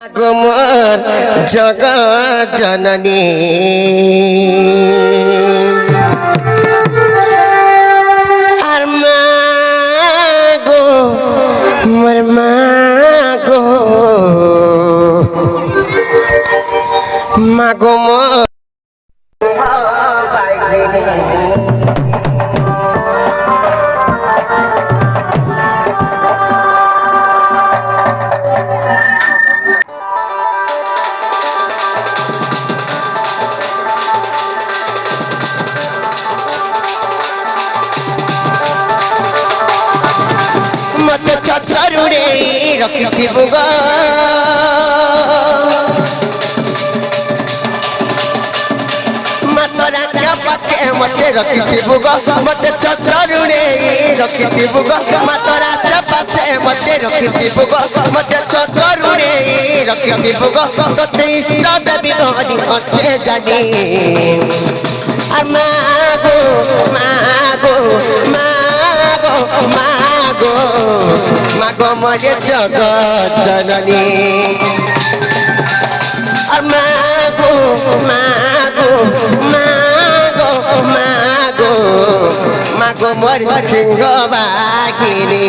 আগমর জগৎ জননী আর মা গো মোর মা গো মা গো মোর मत छतरू रे रखिथिबु ग मत राजा पाके मते रखिथिबु ग मत छतरू रे रखिथिबु ग मत राजा पाके मते रखिथिबु ग मत छतरू रे रखिथिबु ग तते इष्ट देवी भगनी अच्छे जानी আর মাগো মাগো মাগো মাগো মাগো মরে জগৎ জননী আর মাগো মাগো মাগো মাগো মাগো মরে সিংহ বাঘিনী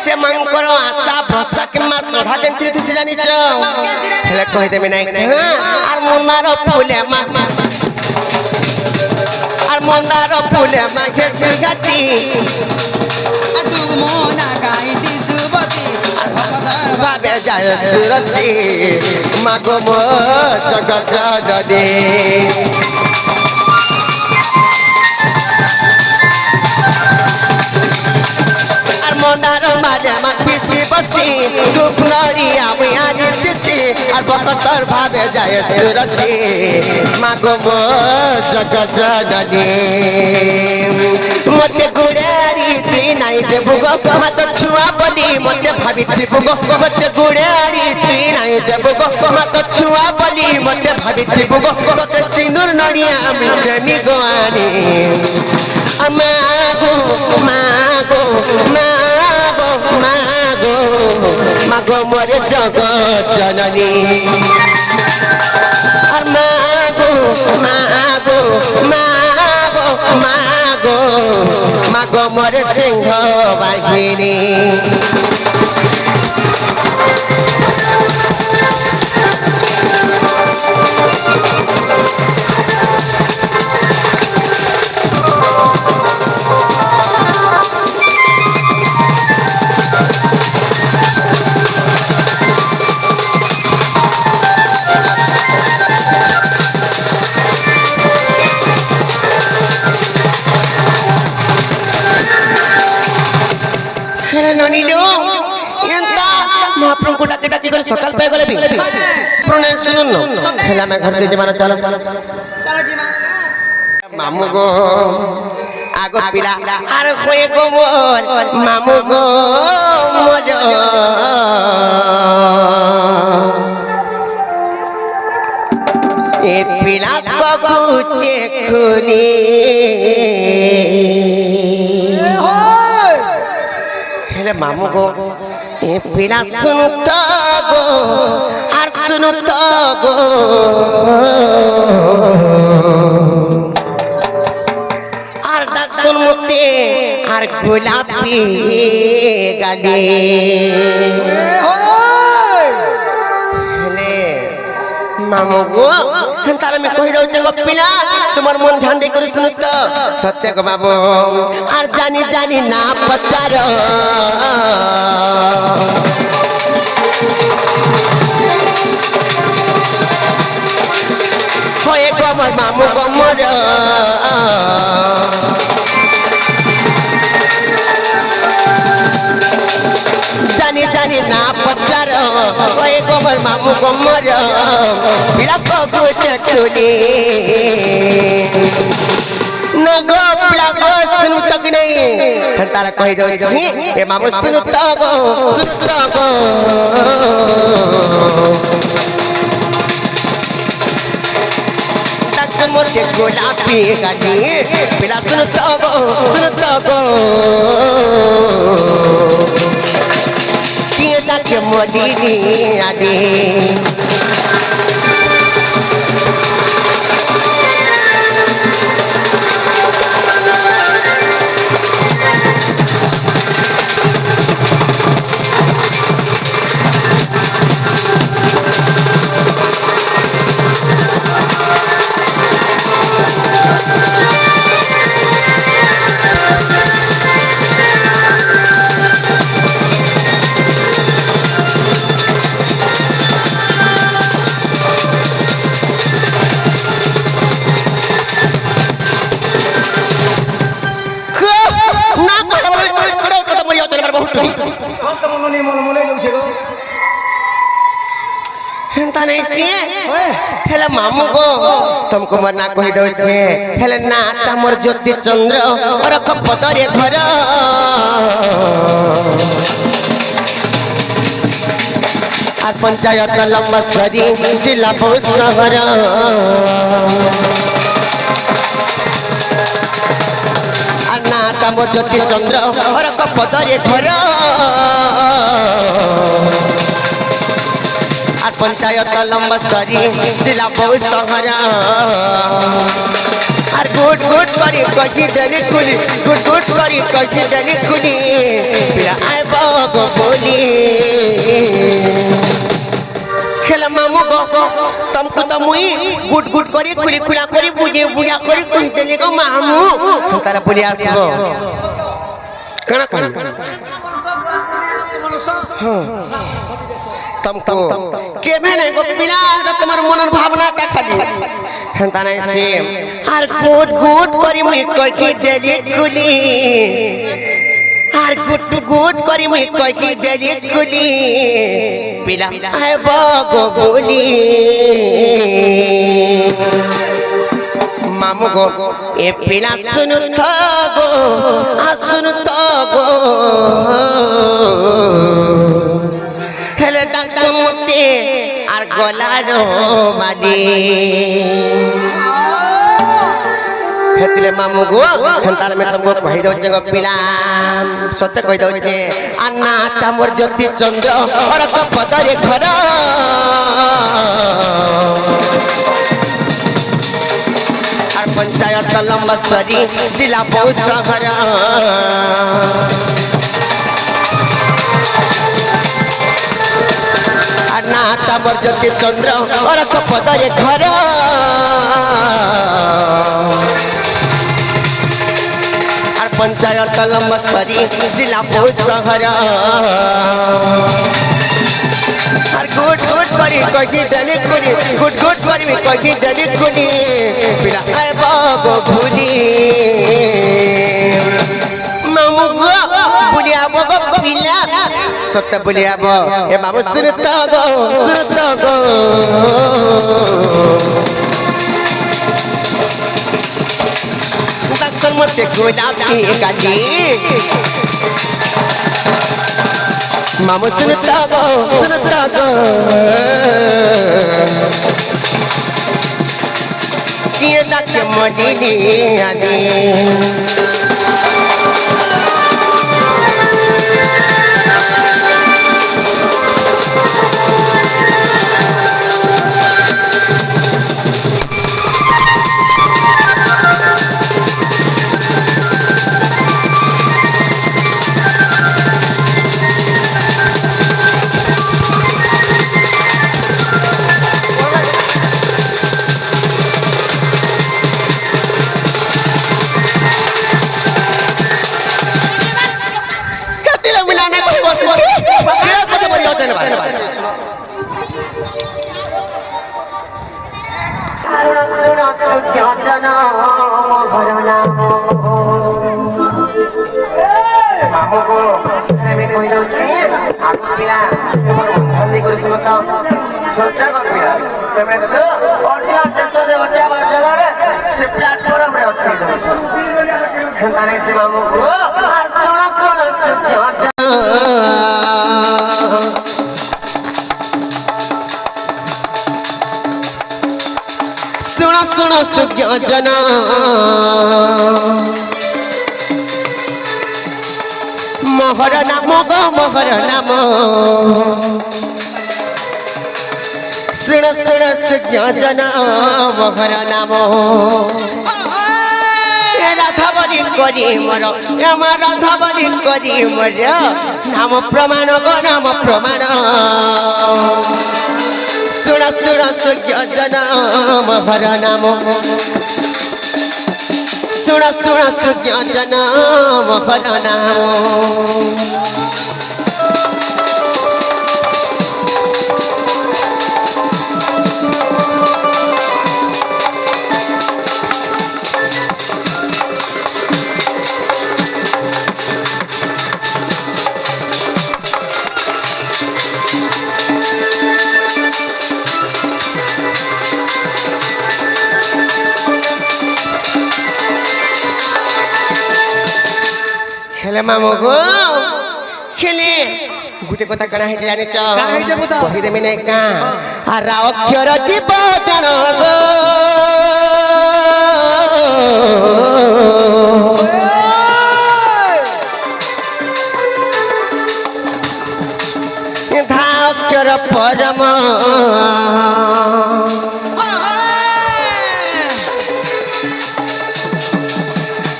से मंकर आशा भरोसा के मास राधा केंद्र थी जानी छ हेले कहि देबे नै आर मोनार फुले मा आर मोनार फुले मा के सुगाती तू मोना गाई दी जुबती आर भगदर भाबे जाय सुरती मागो मो जगत जगदे मोनार माले माथी बसी दुपनरी आवे आनी दिसी আর বকতর ভাবে যায় সুরতি মাগো মো জগৎ জননী মতে গুড়ারি তুই নাই দেবু গো মত ছুয়া বলি মতে ভাবিথিবু গো মতে গুড়ারি তুই নাই দেবু গো মত ছুয়া বলি মতে ভাবিথিবু গো ততে সিঁদুর নড়িয়া আমি জানি গো আনি মাগো মাগো মাগো মাগো মাগো মোরে জগৎ জননী আর মাগো মাগো মাগো মাগো মাগো মোরে সিংহ বাহিনী महाप्रभु डाके डाके करे सकाल पे गले भी प्रणय सुनुन हेला मैं घर के जमाना चलो चलो जी मामू गो आगो पिला आर खोए गो मोर मामू गो मोर ए पिला को कुचे खुनी हेले मामू गो ए पिला सुनता गो आर सुनता गो आर डाक सुन मुते आर गोलापी गाली मामू गो तारा में कहि दउ जे पिला तुम्हार मन ध्यान दे कर सुन तो सत्य को बाबू आर जानी जानी ना पचार होए गो हमर मामू गो मोर जानी जानी ना पचार होए गो हमर मामू गो मोर पिला को चटुली नगो पिला को सुन चक नहीं तारा कहि दउ छी ए मामू सुन तो गो मोटे गोलापी गाजी पिला सुन तो गो किए तक मोदी आदि हेंता नहीं सी हेला मामू गो तुमको मरना कहि दउ छे हेला ना तमर ज्योति चंद्र और कपदरे घर আর पंचायत लंबसरी जिला बहुत शहर আর না তমর ज्योति चंद्र और कपदरे घर আর पंचायत लंबसरी जिला बहुत शहर আর गुट गुट करी कही देली खुली गुट गुट करी कही देली खुली पिला आय बागो बोली खेला मामू गो तुमको तो मुई गुट गुट करी खुली खुला करी बुझे बुझा करी कही देली गो मामू तारा बोली आसबो कना कना हां तुमको के भेने गो पिला तुम्हार मनन भावना का खाली हेंता नहीं से आर गुट गुट करी मुई कही देली खुली आर गुट गुट करी मुई कही देली खुली पिला आय बागो बोली मामू गो ए पिला सुन तो गो हेले डाक सुनते आर गलारो माली हेतिले मामू गो हेंतार में तुमको कहि दउ जे पिला सत्य कहि दउ जे अन्ना तमर ज्योति चंद्र और कपदरे घर আর पंचायत लंबसरी जिला बहुत शहर আর না तमर ज्योति चंद्र और कपदरे घर पंचायत लंबसरी जिला बहुत शहर আর গুট গুট করি কহি দেলি কুলি গুট গুট করি কহি দেলি কুলি পিলা আয় বাগো ভুলি মামু গো বুলি আবো গো পিলা সত্য বুলি আবো এ মামু সুরত গো मते गोलापी गाजी मामू सुनता गो किए तक मोदी आदि ସୁଖ୍ୟ ଜନ ମୋହର ନାମ ମାମୁକୁ ଆମେ କହିଦେଉଛି ଆମ ପିଲା କରୁଛୁ ତ ସଚ୍ଚା ପିଲା ତମେ ଅର୍ଜୁନ ଦେଶରେ ଅଟିଆ ଜାଗାରେ ସେ ପ୍ଲାଟଫର୍ମରେ ଅଟକେଇ ଦେଉଛ ତାହେଲେ ସେ ମାମୁକୁ ଶୁଣ ଶୁଣ ସୁଖ୍ୟ ଶୁଣ ଶୁଣ ସୁଜ୍ଞ ଜନ ମୋହର ନାମ ଗো ମୋହର ନାମ ଶୁଣ ଶୁଣ ସୁଜ୍ଞ ଜନ ମୋହର ନାମ রাধা বলি করি মর আমার রাধা বলি করি মর নাম প্রমাণ গো নাম প্রমাণ শুণ শুণ সুজ্ঞ জন মোহর নাম শুণ শুণ সুজ্ঞ জন মোহর নাম খেলে মামু গো খেলে গোটে কথা কাଣା হইতে জানিছ কহিদেমি নাই কা আর অক্ষর জীব জান গো ধা অক্ষর পরম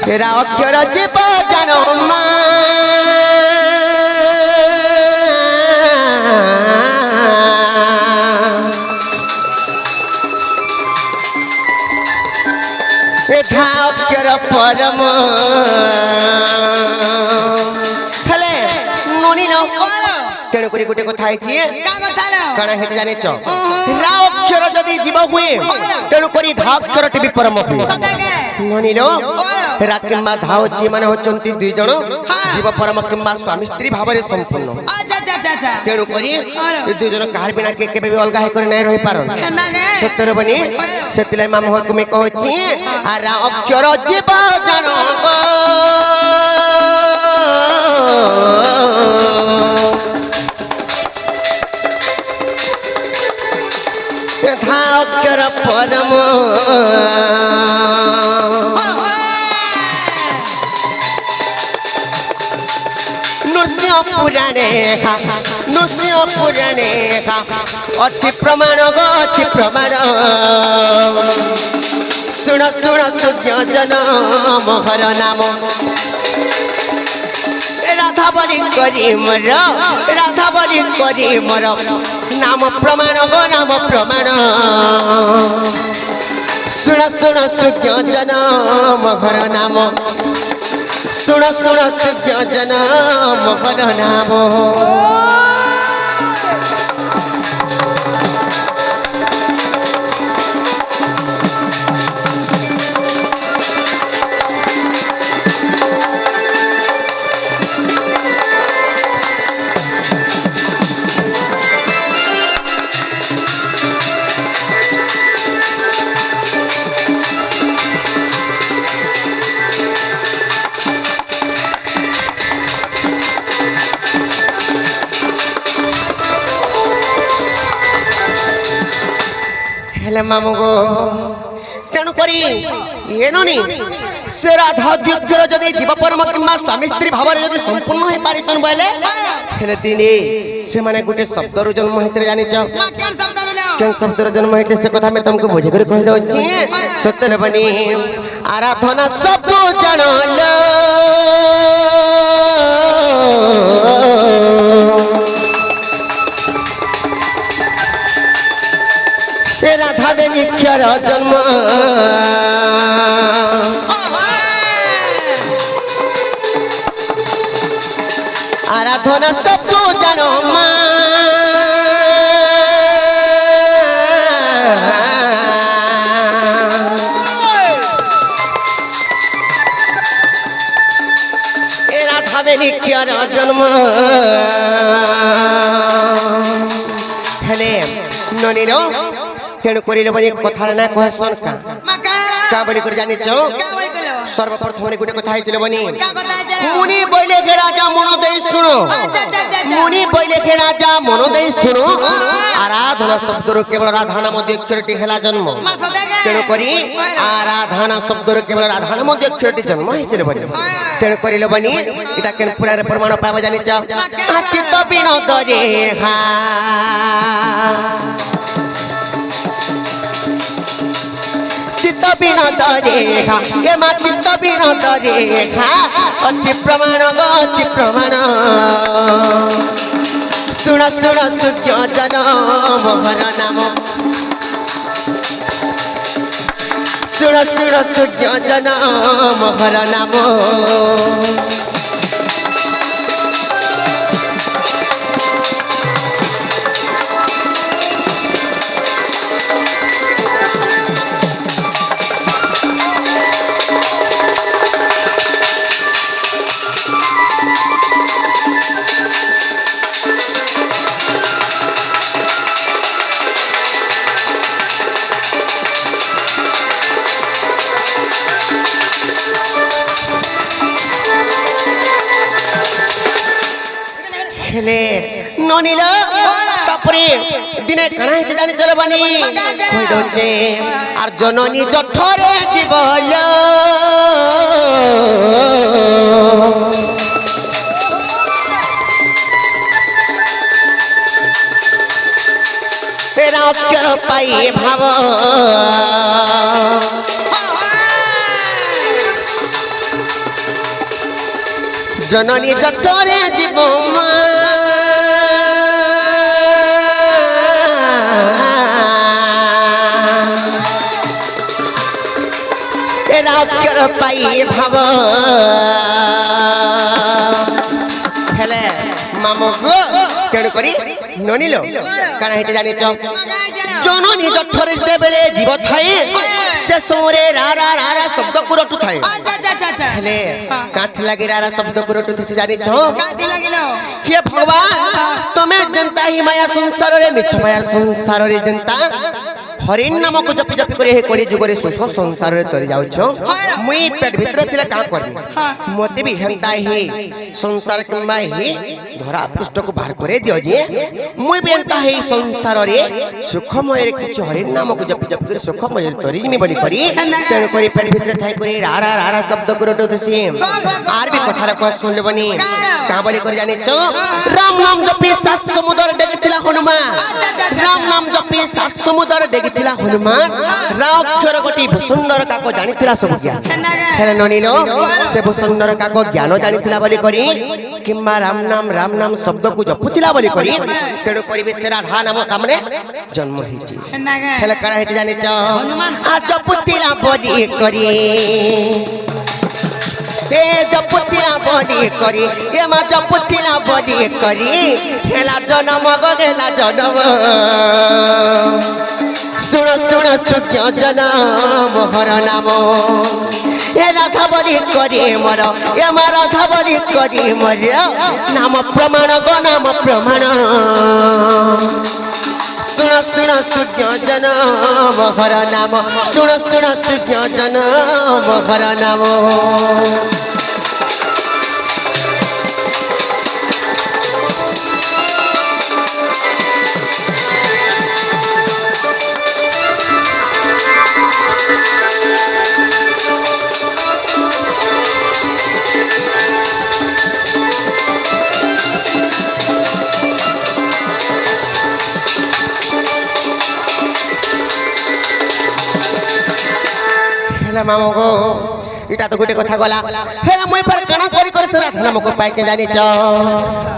तेरा अक्षर जीव जानो मा था अक्षर परम हेले नोनी लो तेणु करी गोटे कथा आइछि काना हेते जाने छ रा अक्षर जदी जीव हुए तेणु करी धा अक्षर टीवी परम हुए नोनी लो रा किंबा धा होछि माने होचंती दुई जण जीव परम किंबा स्वामी स्त्री भावरे संपूर्ण तेणु करी दुई जण काहार बिना के केबे अलगा हे करे नै रहि पारन सत्तर बनी सेतिले मामु को मे कहछि आ रा अक्षर जीव जानो था अक्षर परम नृसिंह पुराणे अच्छी प्रमाण गो अच्छी प्रमाण शुण शुण सुज्ञ जन मोहर नाम राधा बलि करी मोर राधा बलि करी मोर नाम प्रमाण गो नाम प्रमाण शुण शुण सुज्ञ जन मोहर नाम शुण शुण सुज्ञ जन मोहर नाम मामू गो तेणु करी एनोनी से राधा द्वितीय जदि जीव परम किंबा स्वामी स्त्री भाव जदि संपूर्ण हो पारितन बोले हेले दिने से माने गुटे शब्द रु जन्म हेतरे जानि छ केन शब्द रु जन्म हेते से कथा में तुमको बुझे कर कहि दउछि सत्यले बनी आराधना सब जानल राधा देवी क्षर जन्म आराधना सब जानो ନିକ୍ଷର ଜନ୍ମ ହେଲେ ନନୀର ତେଣୁ କରିଲେ ବୋଲି କଥାର ନା କହ ଶୁଣ କା ବୋଲି କରି ଜାଣିଛ ସର୍ବପ୍ରଥମରେ ଗୋଟେ କଥା ହେଇଥିଲେ ବନି ମୁନି বইলে হে রাজা মন দেই শুনো মুনি বইলে হে রাজা মন দেই শুনো আরাধনা শব্দর কেবল রাধা নাম অক্ষরটি হেলা জন্ম তেণু করি আরাধনা শব্দর কেবল রাধা নাম অক্ষরটি জন্ম হয়েছিল বলি তেণু করিলে বনি এটা কেন পুরারে প্রমাণ পাবা জানিছ চিত্ত বিনোদ রে হা চিত্ত বিনোদ রেখা এ মা চিত্ত বিনোদ রেখা অছি প্রমাণ গো অছি প্রমাণ শুণ শুণ সূর্যজন মোহর নাম শুণ শুণ সূর্যজন মোহর নাম হেলে ননিল তারপরে দিনে কানা হইতে জানি চলে বানি কই দচ্ছে আর জননী জঠরে জীবল এরা অক্ষর পাই ভাব জননী জঠরে জীব এরা অক্ষর পাই ভাব হেলে মামুক তেণু করি ননিল কারণ হেঁটে জানিছ জননী জঠরে যেবেলে জীব থাকে সে সময় রারা রারা শব্দ কুরটু থাকে হেলে কাথি লাগি রারা শব্দ কুরটু দিছে জানিছ হে ভগবান তুমি জনতা হি মায়া সংসারে মিছ মায়া সংসারে জনতা হরিণ নামক জপি জপি করে হে কলি যুগরে সুখ সংসারে তরি যাউছ মুই পেট ভিতরে থিলে কা করবি মতে বি হেনতা হি সংসার কিংবা হি ধরা পৃষ্ঠକୁ ବାହାର করে দিও যে মুই বি হেনতা হি সংসারে সুখময়ের কিছু হরিণ নামক জপি জপি করে সুখময়ের তরি মি বলি করি তেণ করি পেট ভিতরে থাই করে রারা রারা শব্দ করে উঠছি আর বি কথার কহ শুনলে বনি কা বলি করে জানিছ রাম নাম জপি সাত সমুদ্র ডেগিছিলা হনুমান রাম নাম জপি সাত সমুদ্র ডেগিছিলা হনুমান রাক্ষর গোটি সুন্দর কাক জানিছিলা সব জ্ঞান হেলে ননিল সে সুন্দর কাক জ্ঞান জানিছিলা বলি করি কিংবা রাম নাম শব্দকু জপুছিলা বলি করি তেণু পরিবেশ রাধা নাম তামনে জন্ম হইছি হেলে কারা হইছে জানিছ আ জপুছিলা বলি করি এ জপুছিলা বলি করি এ মা জপুছিলা বলি করি হেলা জনম গো হেলা জনম শুণ শুণ সূর্যজন মোহর নাম এ রাধা বলি করি মর এ মা রাধা বলি করি মর নাম প্রমাণ গো নাম প্রমাণ শুণ শুণ সূর্যজন মোহর নাম শুণ শুণ সূর্যজন মোহর নাম মামু গো এটা তো গোটে কথা গলা হেলা মই পর কানা করি করে সেরা ধানা মকো পাইতে জানিছ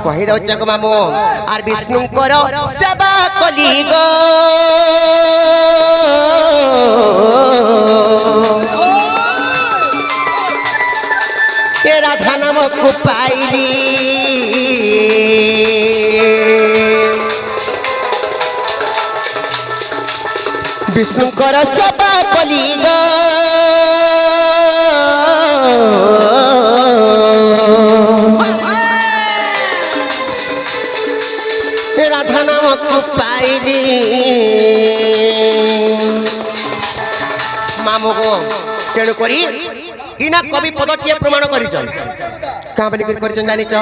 কহি দউছ গো মামু আর বিষ্ণু কর সেবা কলি গো এ রাধা নামকু পাইলি বিষ্ণু কর সেবা কলি গো ରାଧା ନାମକୁ ପାଇଲି ମାମୁଁ ତେଣୁ କରି ଇନା କବି ପଦଟିଏ ପ୍ରମାଣ କରିଛନ୍ କାଁ ବୋଲି କରିଛନ୍ ଜାଣିଛ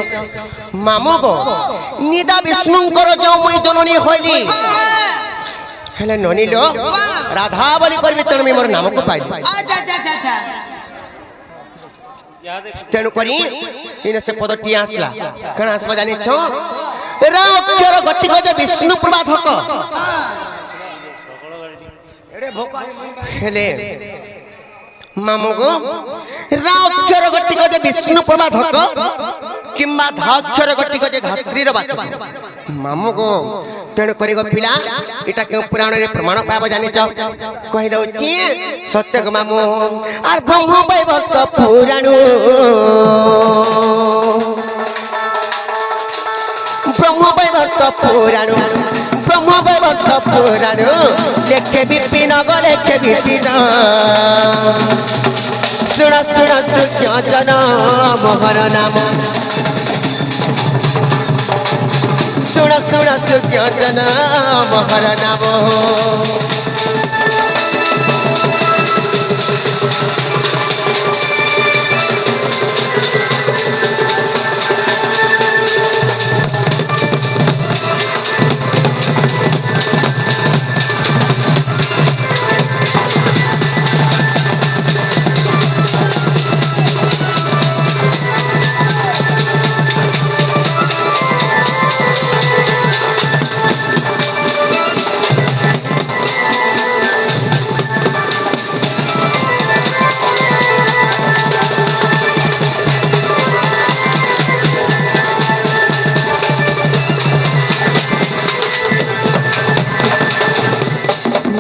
ମାମୁଁ ଗୋ ନିଦା ବିଷ୍ଣୁଙ୍କର ଯେଉଁ ମୁଇଁ ଜନନୀ ହଇଲି ହେଲେ ନନିଲ ରାଧା ବୋଲି କରିବି ତେଣୁ ମୁଇଁ ମୋର ନାମକୁ ପାଇଲି আচ্ছা আচ্ছা আচ্ছা আচ্ছা ତେଣୁ କରି ଇନେ ସେ ପଦଟି ଆସିଲା କାଣ ଆସିବା ଜାଣିଛ ରା ଅକ୍ଷର ଗତିକ ଯେ ବିଷ୍ଣୁ ପ୍ରବାଧକ ହେଲେ ମାମୁଁ ଗୋ ରା ଅକ୍ଷର ଗତିକ ଯେ ବିଷ୍ଣୁ ପ୍ରବାଧକ କିମ୍ବା ଧା ଅକ୍ଷର ଗତିକ ଯେ ଧାତ୍ରୀର ବାଚକ ମାମୁଁ ଗୋ ତେଣୁ କରି ଗୋ ପିଲା ଏଟା କେଉଁ ପୁରାଣରେ ପ୍ରମାଣ ପାଇବ ଜାଣିଛ କହି ଦଉଛି ସତ୍ୟ ଗୋ ମାମୁଁ ଆର୍ ବ୍ରହ୍ମ ବୈବର୍ତ ପୁରାଣ ব্রহ্ম বৈবর্ত পুরাণ ব্রহ্ম বৈবর্ত পুরাণ লেখে বিপিন গো লেখে বিপিন শুণ শুণ সূর্যজন মোহর নাম শুণ শুণ সূর্যজন মোহর নাম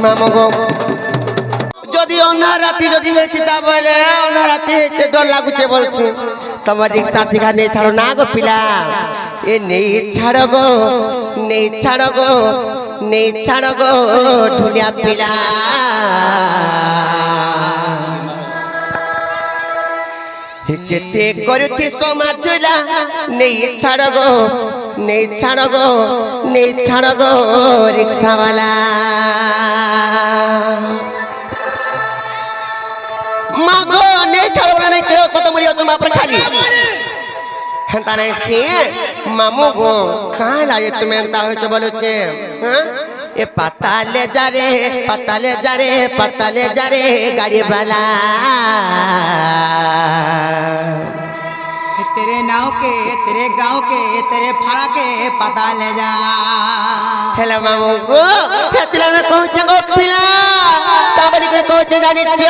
মামগো যদি অন্ধা রাতি যদি হয়েছে তা বলে অন্ধা রাতি হয়েছে ডর লাগুছে বলছে তোমার রিক্সা থেকে নেই ছাড়ো না গো পিলা এ নেই ছাড়ো গো নেই ছাড়ো গো নেই ছাড়ো গো ঢুলিয়া পিলা কেতে করুথি সমাজলা নেই ছাড়ো গো নেই ছাড়ো গো নেই ছাড়ো গো রিক্সাওয়ালা মাগো নেই ছাড়ো না নেই কেউ কত মরিয়া তোমার আপনি খালি হেন্তা নাই সে মামু গো কাঁ লাগে তুমি হেন্তা হয়েছে বলছে হ্যাঁ এ পাতালে যারে পাতালে যারে পাতালে যারে গাড়িওয়ালা तेरे नाव के तेरे गांव के तेरे फाड़ा के पता ले जा हेलो मामू गो हेतला में कहूछ गो पिला काबली के कहूछ जानि छ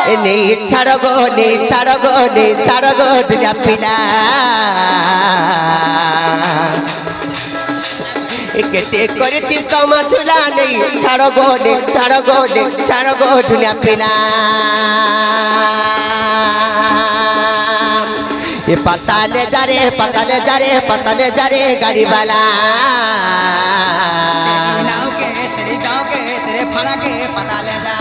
ए नहीं छाड़ो गो दुनिया पिला केते करती समाचुला नहीं छाड़ो गो दुनिया पिला ये पता ले जा रे गाड़ी वाला नाव के तेरे गांव के तेरे फाड़ा के पता ले जा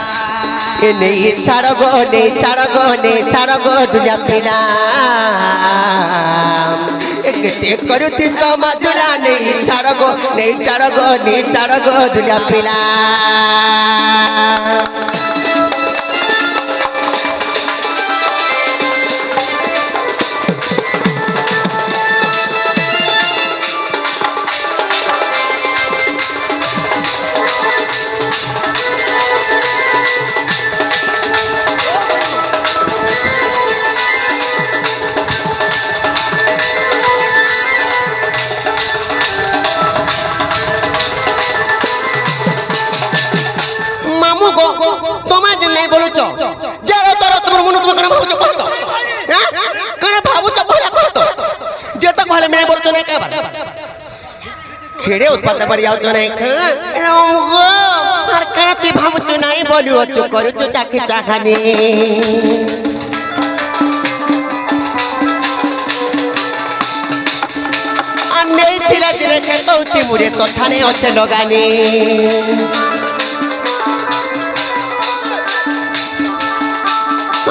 ये नहीं छाड़ो गो दुनिया पिला केते करुती समाजुला नहीं छाड़ो गो दुनिया पिला তোমার যে নাই বলুছ যারা তারা তোমার মনে তুমি কেন ভাবুছ কত হ্যাঁ কেন ভাবুছ বলা কত যে তো ভালো নাই বলছ না কাবার খেড়ে উৎপাদ পারি যাওছ নাই আর কেন তুই ভাবুছ নাই বলিছ করুছ চাকি চাখানি আর নেই ছিল দিনে খেত মুড়ে তো থানে আছে লগানি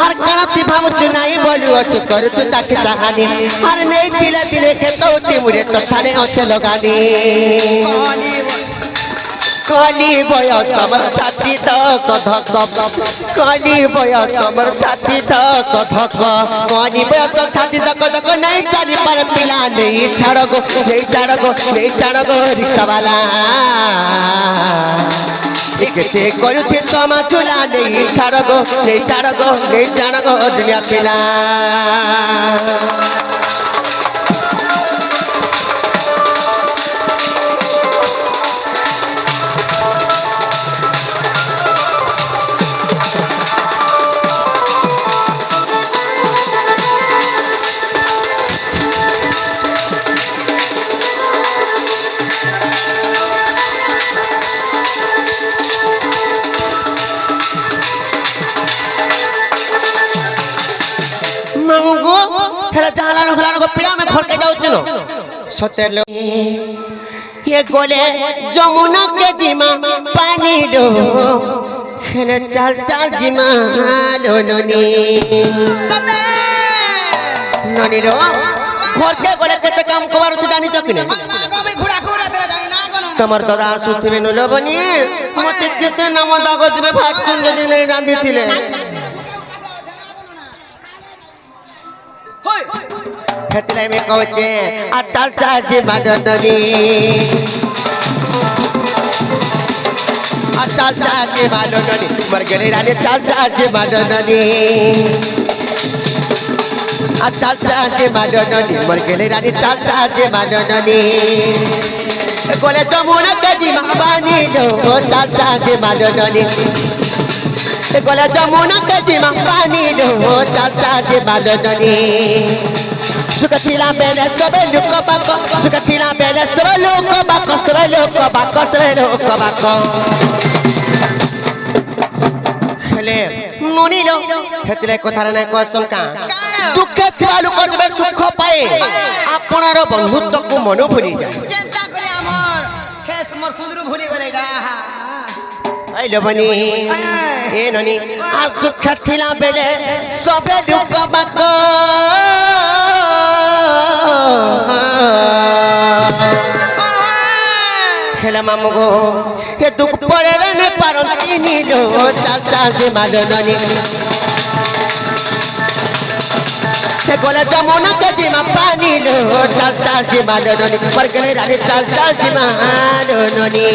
আর কারাতি ভাবছু নাই বলু অছু করছু তাকে তাহানি আর নেই দিলে দিলে খেতৌতি মুরে তো থানে অছে লগানি কলি বয়স আমার ছাতি ধক ধক কলি বয়স আমার ছাতি ধক ধক কলি বয়স ছাতি ধক ধক নাই চারি পার পিলা নেই ছাড় গো রিক্সাওয়ালা কেতে করুথি সমা চুলা নেই ছাড় গো দুনিয়া পিলা मंगो हेला जहालानो हलानो को पिला में घर के जाऊ चलो सते लो ये गोले जमुना के जिमा पानी दो हेले चल जिमा लो ननी रो घर के गोले केते काम कबार तू जानी चकिने तमर दादा सुथिबे न लबनी मते केते नाम दागो दिबे भात जदी नै रांधी थिले हेतले में कहचे आ चल जी माडनी आ चल जी माडनी मर गेले रानी चल जी माडनी आ चल जी माडनी मर गेले रानी चल जी माडनी गोले जमुना के जिमा पानी लो चल जी माडनी गोले जमुना के जिमा पानी लो चल जी माडनी सुकथिला बेले सबे लोक बाको सुकथिला बेले सबे लोक बाको हेले नुनी लो हेतले कथार नै कहसन का दुखे थिबा लोक जबे सुख पाए आपनार बंधुत्व को मन भूली जाय चिंता करे हमर खेस मोर सुंदर भूली गले डा आइलो बनी ए ननी आ सुकथिला बेले सबे लोक बाको खेला मामगो हे दुख पड़े ने पारंती नीलो चल जी माडनी हे गोला जमुना के जिमा पानी लो चल जी माडनी पर गेले रानी चल जी माडनी